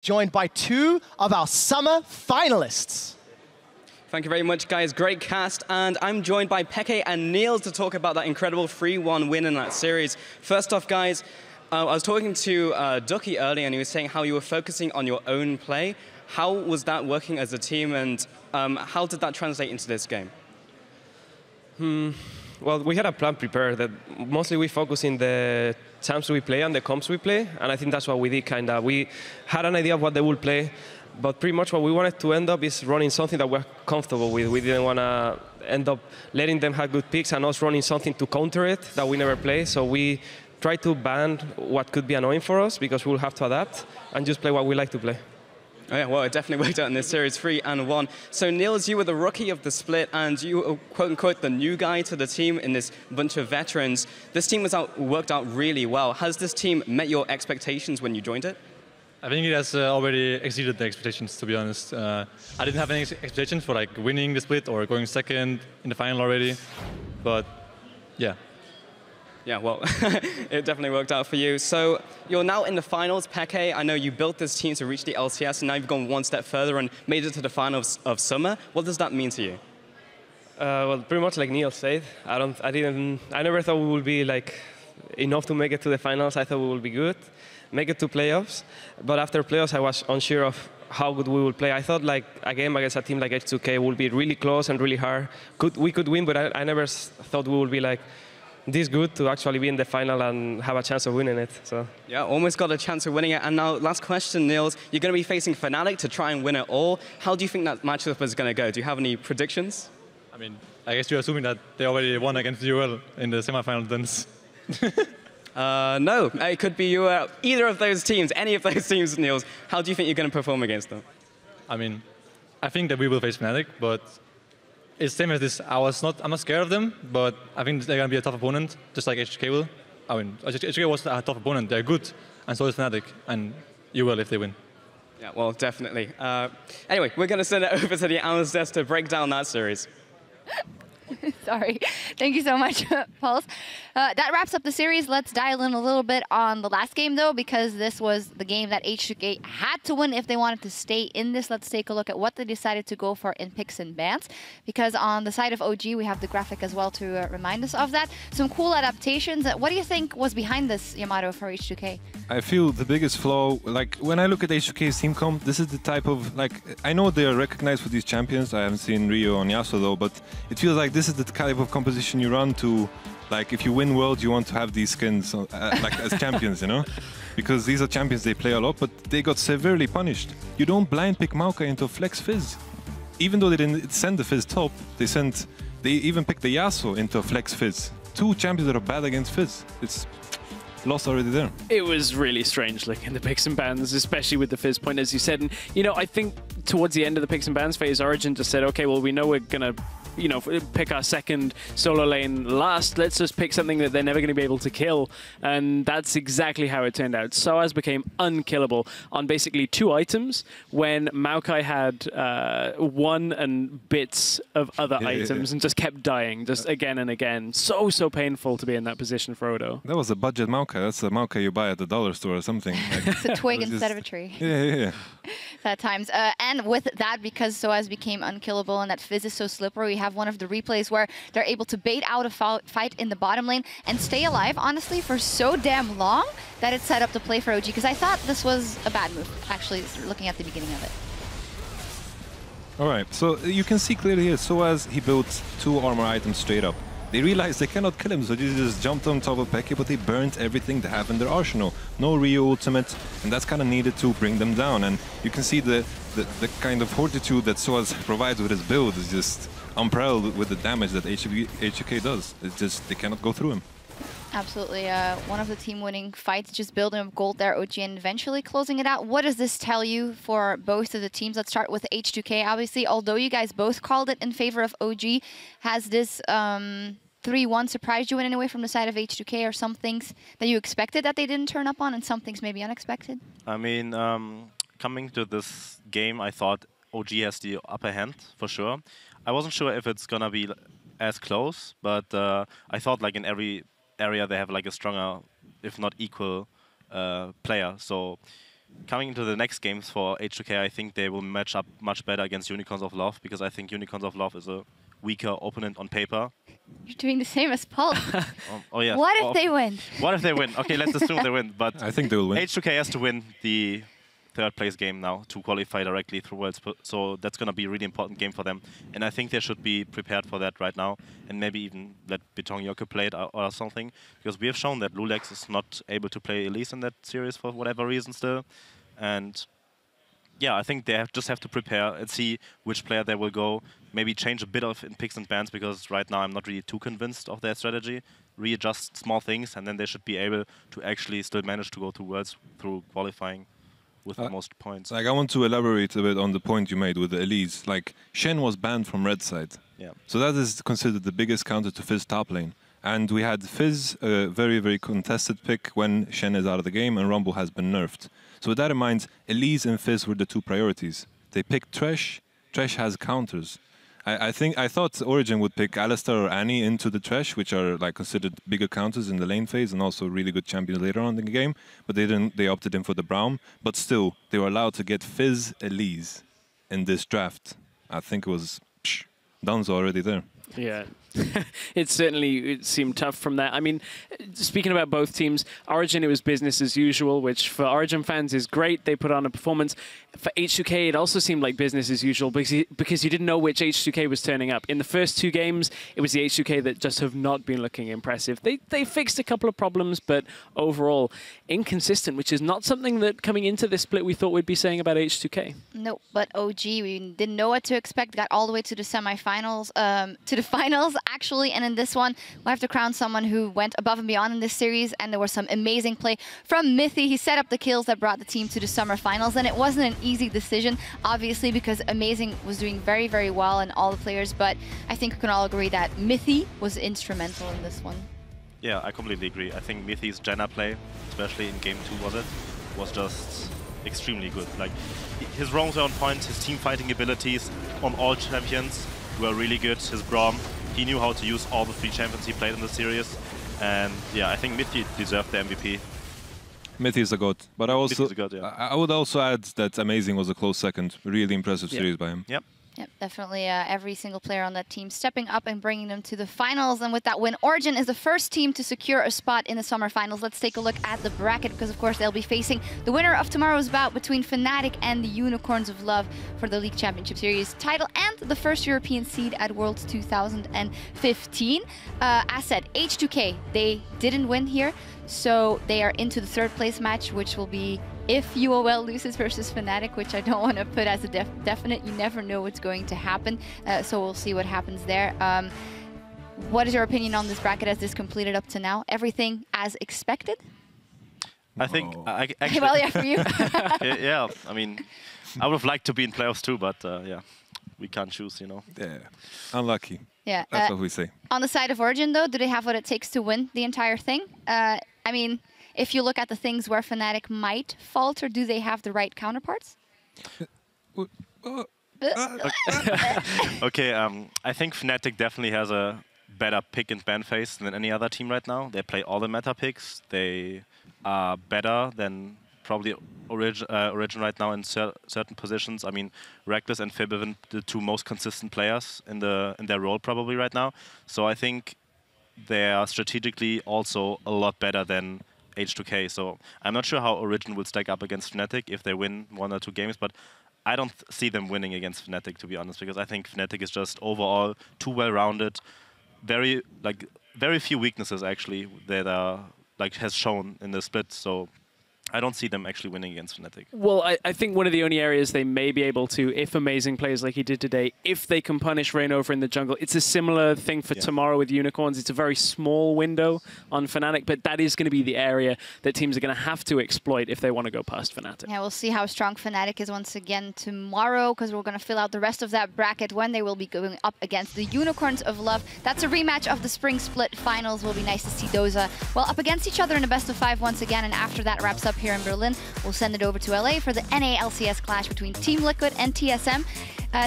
joined by two of our summer finalists. Thank you very much, guys. Great cast. And I'm joined by Peke and Niels to talk about that incredible 3-1 win in that series. First off, guys, I was talking to Ducky earlier, and he was saying how you were focusing on your own play. How was that working as a team, and how did that translate into this game? Well, we had a plan prepared that mostly we focus in the champs we play and the comps we play, and I think that's what we did, kind of. We had an idea of what they would play, but pretty much what we wanted to end up is running something that we're comfortable with. We didn't want to end up letting them have good picks and us running something to counter it that we never play, so we tried to ban what could be annoying for us because we'll have to adapt and just play what we like to play. Oh yeah, well, it definitely worked out in this series, 3-1. So Niels, you were the rookie of the split, and you were, quote-unquote, the new guy to the team in this bunch of veterans. This team worked out really well. Has this team met your expectations when you joined it? I think it has already exceeded the expectations, to be honest. I didn't have any expectations for like winning the split or going second in the final already, but yeah. Yeah, well, it definitely worked out for you. So you're now in the finals, Peke. I know you built this team to reach the LCS, and now you've gone one step further and made it to the finals of summer. What does that mean to you? Well, pretty much like Niels said. I never thought we would be like enough to make it to the finals. I thought we would be good, make it to playoffs. But after playoffs, I was unsure of how good we would play. I thought like a game against a team like H2K would be really close and really hard. We could win, but I never thought we would be like this good to actually be in the final and have a chance of winning it. So yeah, almost got a chance of winning it. And now, last question, Niels. You're going to be facing Fnatic to try and win it all. How do you think that matchup is going to go? Do you have any predictions? I mean, I guess you're assuming that they already won against UL in the semifinal then. No, it could be you, either of those teams, any of those teams, Niels. How do you think you're going to perform against them? I mean, I think that we will face Fnatic, but it's same as this. I'm not scared of them, but I think they're going to be a tough opponent, just like H2K will. I mean, H2K was a tough opponent. They're good, and so is Fnatic, and you will if they win. Yeah, well, definitely. Anyway, we're going to send it over to the analyst desk to break down that series. Sorry. Thank you so much, Pulse. That wraps up the series. Let's dial in a little bit on the last game, though, because this was the game that H2K had to win if they wanted to stay in this. Let's take a look at what they decided to go for in picks and bans, because on the side of OG, we have the graphic as well to remind us of that. Some cool adaptations. What do you think was behind this, Yamato, for H2K? I feel the biggest flaw, like, when I look at H2K's team comp, this is the type of, like, I know they're recognized for these champions. I haven't seen Rio on Yasuo, though, but it feels like this is the type of composition you run to, like, if you win Worlds, you want to have these skins, like, as champions, you know? Because these are champions, they play a lot, but they got severely punished. You don't blind pick Maokai into Flex Fizz. Even though they didn't send the Fizz top, they even picked the Yasuo into Flex Fizz. Two champions that are bad against Fizz. It's lost already there. It was really strange looking at the picks and bans, especially with the Fizz point, as you said. And, you know, I think towards the end of the picks and bans phase, Origen just said, okay, well, we know we're going to, you know, pick our second solo lane last. Let's just pick something that they're never going to be able to kill. And that's exactly how it turned out. Soaz became unkillable on basically 2 items when Maokai had 1 and bits of other items and just kept dying just again and again. So painful to be in that position for Odo. That was a budget Maokai. That's the Maokai you buy at the dollar store or something. Like, it's a twig instead of a tree. Yeah. At times. And with that, because Soaz became unkillable and that Fizz is so slippery, we have one of the replays where they're able to bait out a fight in the bottom lane and stay alive, honestly, for so damn long that it set up the play for OG, because I thought this was a bad move, actually, looking at the beginning of it. All right, so you can see clearly here, Soaz, he built 2 armor items straight up. They realized they cannot kill him, so they just jumped on top of Peke, but they burnt everything they have in their arsenal. No Rio ultimate, and that's kind of needed to bring them down. And you can see the kind of fortitude that Soaz provides with his build is just unparalleled with the damage that H2K does. It's just, they cannot go through him. Absolutely. One of the team-winning fights, just building up gold there, OG, and eventually closing it out. What does this tell you for both of the teams? Let's start with H2K. Obviously, although you guys both called it in favor of OG, has this 3-1 surprised you in any way from the side of H2K, or some things that you expected that they didn't turn up on and some things maybe unexpected? I mean, coming to this game, I thought OG has the upper hand, for sure. I wasn't sure if it's gonna be as close, but I thought like in every area they have like a stronger, if not equal, player. So coming into the next games for H2K, I think they will match up much better against Unicorns of Love, because I think Unicorns of Love is a weaker opponent on paper. You're doing the same as Paul. Oh yeah. What if they win? What if they win? Okay, let's assume they win. But I think they will win. H2K has to win the third place game now to qualify directly through Worlds. So that's going to be a really important game for them. And I think they should be prepared for that right now. And maybe even let Betong Yoke play it or something. Because we have shown that Lulex is not able to play Elise in that series for whatever reason still. And yeah, I think they just have to prepare and see which player they will go. Maybe change a bit of in picks and bans, because right now I'm not really too convinced of their strategy. Readjust small things, and then they should be able to actually still manage to go to Worlds through qualifying with the most points. Like, I want to elaborate a bit on the point you made with the Elise. Like, Shen was banned from red side. Yeah. So that is considered the biggest counter to Fizz top lane. And we had Fizz, a very, very contested pick when Shen is out of the game and Rumble has been nerfed. So with that in mind, Elise and Fizz were the two priorities. They picked Thresh. Thresh has counters. I thought Origen would pick Alistar or Annie into the Thresh, which are like considered bigger counters in the lane phase and also really good champions later on in the game. But they didn't. They opted in for the Braum. But still, they were allowed to get Fizz Elise in this draft. I think it was Dunzo already there. Yeah, it seemed tough from that. I mean, speaking about both teams, Origen, it was business as usual, which for Origen fans is great. They put on a performance. For H2K, it also seemed like business as usual because you didn't know which H2K was turning up. In the first two games, it was the H2K that just have not been looking impressive. They fixed a couple of problems, but overall, inconsistent, which is not something that coming into this split we thought we'd be saying about H2K. No, but OG, we didn't know what to expect. Got all the way to the semifinals, to the finals, actually. And in this one, we'll have to crown someone who went above and beyond in this series. And there was some amazing play from Mithy. He set up the kills that brought the team to the summer finals. And it wasn't an easy decision, obviously, because Amazing was doing very, very well and all the players. But I think we can all agree that Mithy was instrumental in this one. Yeah, I completely agree. I think Mithy's Janna play, especially in game 2, was just extremely good. Like, his roams were on point, his team fighting abilities on all champions were really good. His Braum, he knew how to use all the 3 champions he played in the series. And yeah, I think Mithy deserved the MVP. Mithy is a god. But I also, god, yeah. I would also add that Amazing was a close second. Really impressive series by him. Yep. Yep, definitely every single player on that team stepping up and bringing them to the finals. And with that win, Origen is the first team to secure a spot in the summer finals. Let's take a look at the bracket, because of course they'll be facing the winner of tomorrow's bout between Fnatic and the Unicorns of Love for the League Championship Series title and the first European seed at Worlds 2015. As said, H2K, they didn't win here, so they are into the third place match, which will be if UOL loses versus Fnatic, which I don't want to put as a definite. You never know what's going to happen, so we'll see what happens there. What is your opinion on this bracket as this completed up to now? Everything as expected? I think... actually, well, yeah, for you. yeah, I mean, I would have liked to be in playoffs too, but yeah, we can't choose, you know. Yeah, unlucky. Yeah, that's what we say. On the side of Origen, though, do they have what it takes to win the entire thing? I mean, if you look at the things where Fnatic might falter, do they have the right counterparts? Okay, I think Fnatic definitely has a better pick and ban phase than any other team right now. They play all the meta picks. They are better than probably Origen right now in certain positions. I mean, Reckless and Fibivin, the 2 most consistent players in their role probably right now. So I think they are strategically also a lot better than H2K. So I'm not sure how Origen will stack up against Fnatic if they win 1 or 2 games, but I don't see them winning against Fnatic, to be honest, because I think Fnatic is just overall too well-rounded. Very few weaknesses actually that are has shown in the split. So I don't see them actually winning against Fnatic. Well, I think one of the only areas they may be able to, if Amazing plays like he did today, if they can punish Rainover in the jungle, it's a similar thing for tomorrow with Unicorns. It's a very small window on Fnatic, but that is going to be the area that teams are going to have to exploit if they want to go past Fnatic. Yeah, we'll see how strong Fnatic is once again tomorrow, because we're going to fill out the rest of that bracket when they will be going up against the Unicorns of Love. That's a rematch of the Spring Split Finals. Will be nice to see those up against each other in a best-of-5 once again, and after that wraps up here in Berlin, we'll send it over to LA for the NA LCS clash between Team Liquid and TSM.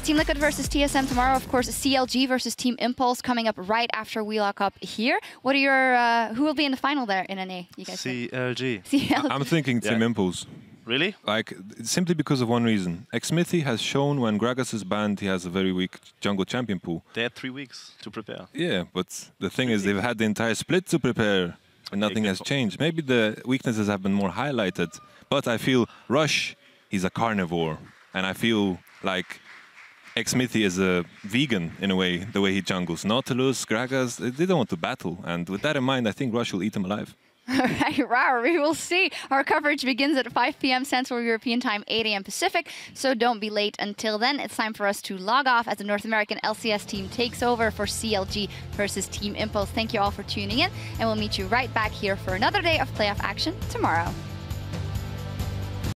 Team Liquid versus TSM tomorrow, of course, CLG versus Team Impulse coming up right after we lock up here. What are your, who will be in the final there in NA, you guys CLG. CLG. I'm thinking Team Impulse. Really? Like, simply because of one reason. Xmithy has shown when Gragas is banned, he has a very weak jungle champion pool. They had 3 weeks to prepare. Yeah, but the thing is, they've had the entire split to prepare, and nothing has changed. Maybe the weaknesses have been more highlighted, but I feel Rush, he's a carnivore, and I feel like Xmithy is a vegan, in a way, the way he jungles. Nautilus, Gragas, they don't want to battle, and with that in mind, I think Rush will eat him alive. All right, wow, we will see. Our coverage begins at 5 p.m. Central European Time, 8 a.m. Pacific, so don't be late until then. It's time for us to log off as the North American LCS team takes over for CLG versus Team Impulse. Thank you all for tuning in, and we'll meet you right back here for another day of playoff action tomorrow.